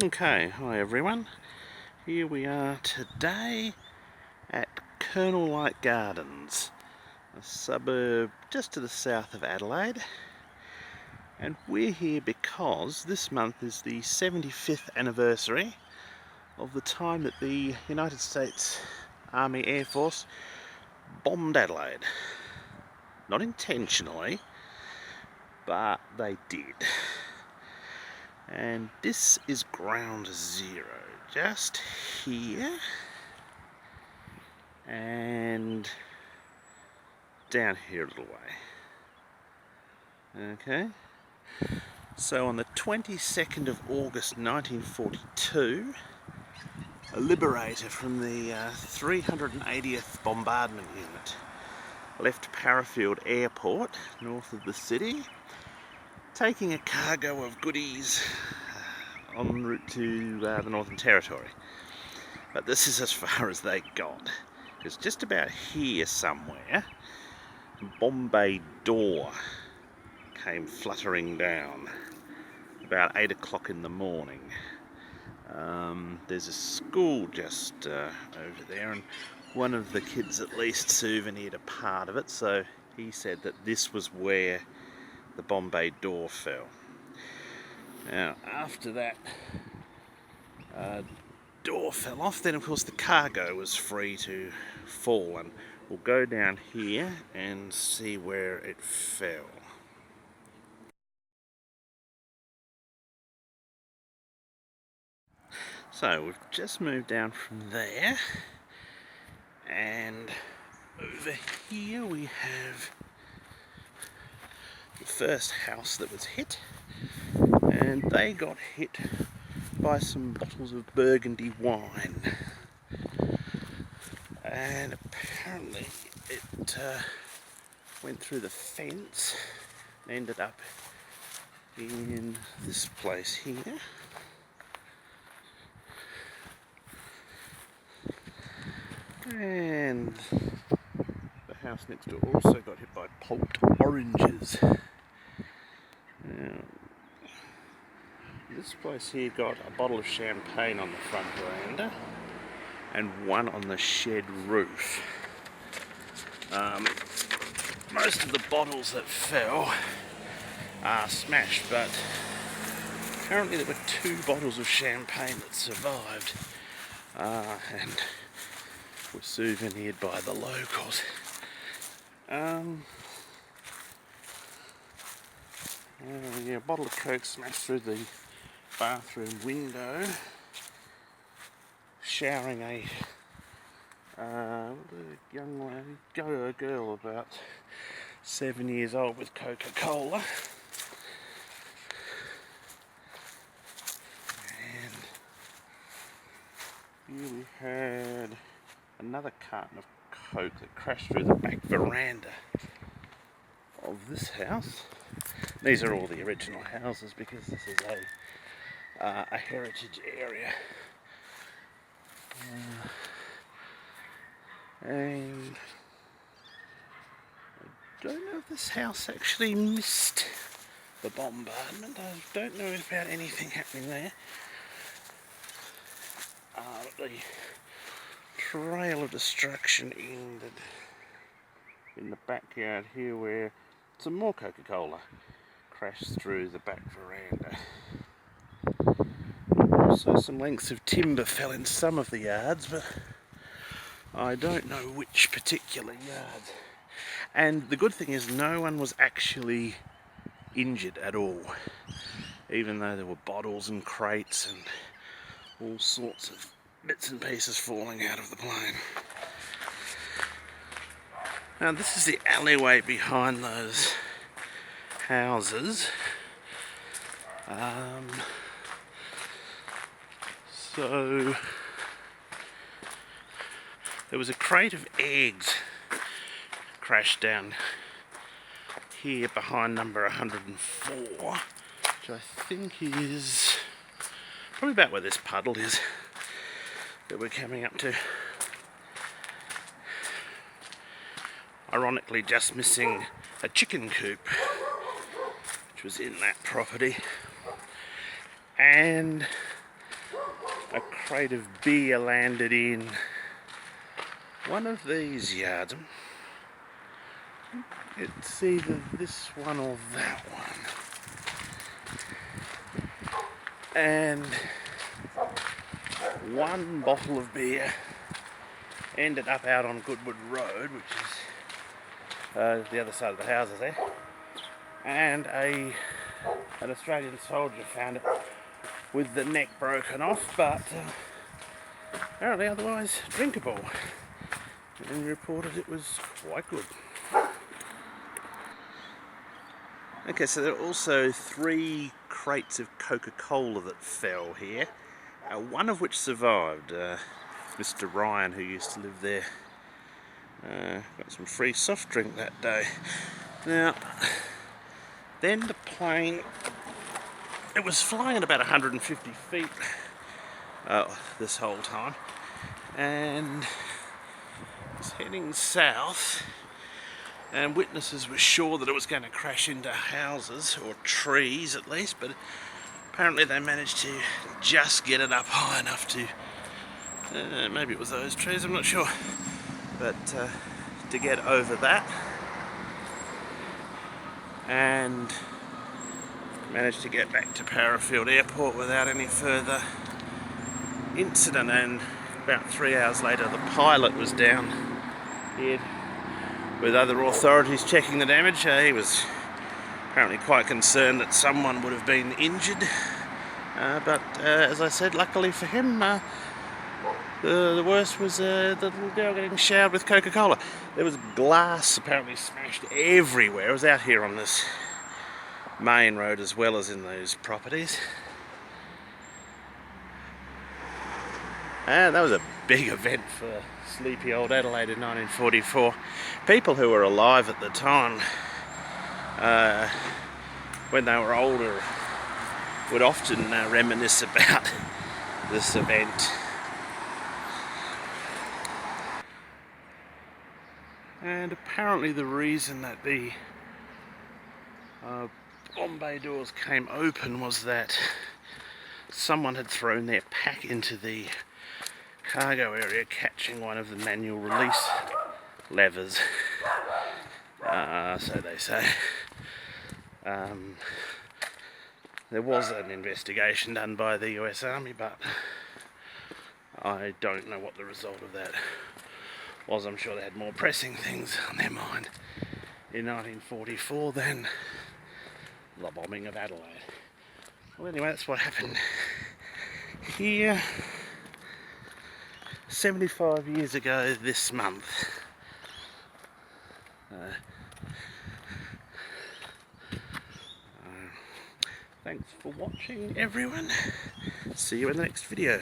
Okay, hi everyone. Here we are today at Colonel Light Gardens, a suburb just to the south of Adelaide. And we're here because this month is the 75th anniversary of the time that the United States Army Air Force bombed Adelaide. Not intentionally, but they did. And this is ground zero, just here and down here a little way. Okay, so on the 22nd of August 1942, a Liberator from the 380th Bombardment Unit left Parafield Airport, north of the city, taking a cargo of goodies en route to the Northern Territory. But this is as far as they got, because just about here somewhere, Bombay door came fluttering down about 8 o'clock in the morning. There's a school just over there, and one of the kids at least souvenired a part of it, so he said that this was where the Bombay door fell. Now, after that door fell off, then of course the cargo was free to fall, and we'll go down here and see where it fell. So we've just moved down from there, and over here we have the first house that was hit, and they got hit by some bottles of Burgundy wine, and apparently it went through the fence and ended up in this place here. And the house next door also got hit by pulped oranges. Now, this place here got a bottle of champagne on the front veranda and one on the shed roof. Most of the bottles that fell are smashed, but apparently there were 2 bottles of champagne that survived and were souvenired by the locals. Yeah, a bottle of Coke smashed through the bathroom window, showering a young lady, a girl about 7 years old with coca-cola. And here we had another carton of Coke that crashed through the back veranda of this house. These are all the original houses because this is a heritage area. And I don't know if this house actually missed the bombardment. I don't know about anything happening there. But the trail of destruction ended in the backyard here, where some more Coca-Cola crashed through the back veranda. Also, some lengths of timber fell in some of the yards, but I don't know which particular yards. And the good thing is no one was actually injured at all, even though there were bottles and crates and all sorts of bits and pieces falling out of the plane. Now, this is the alleyway behind those houses. So there was a crate of eggs crashed down here behind number 104, which I think is probably about where this puddle is that we're coming up to. Ironically, just missing a chicken coop, which was in that property. And crate of beer landed in one of these yards. It's either this one or that one. And one bottle of beer ended up out on Goodwood Road, which is the other side of the houses there. And an Australian soldier found it with the neck broken off, but apparently otherwise drinkable. And reported it was quite good. Okay, so there are also 3 crates of Coca-Cola that fell here, one of which survived. Mr. Ryan, who used to live there, got some free soft drink that day. Now, then the plane, it was flying at about 150 feet this whole time, and was heading south, and witnesses were sure that it was going to crash into houses, or trees at least, but apparently they managed to just get it up high enough to, maybe it was those trees, I'm not sure, but to get over that, and managed to get back to Parafield Airport without any further incident. And about 3 hours later the pilot was down here with other authorities checking the damage. He was apparently quite concerned that someone would have been injured, but as I said, luckily for him, the worst was the little girl getting showered with Coca-Cola. There was glass apparently smashed everywhere. I was out here on this main road as well as in those properties. And that was a big event for sleepy old Adelaide in 1944. People who were alive at the time, when they were older, would often reminisce about this event. And apparently the reason that the bomb bay doors came open was that someone had thrown their pack into the cargo area, catching one of the manual release levers. So they say. There was an investigation done by the US Army, but I don't know what the result of that was. I'm sure they had more pressing things on their mind in 1944 than the bombing of Adelaide. Well, anyway, that's what happened here 75 years ago this month. Thanks for watching, everyone. See you in the next video.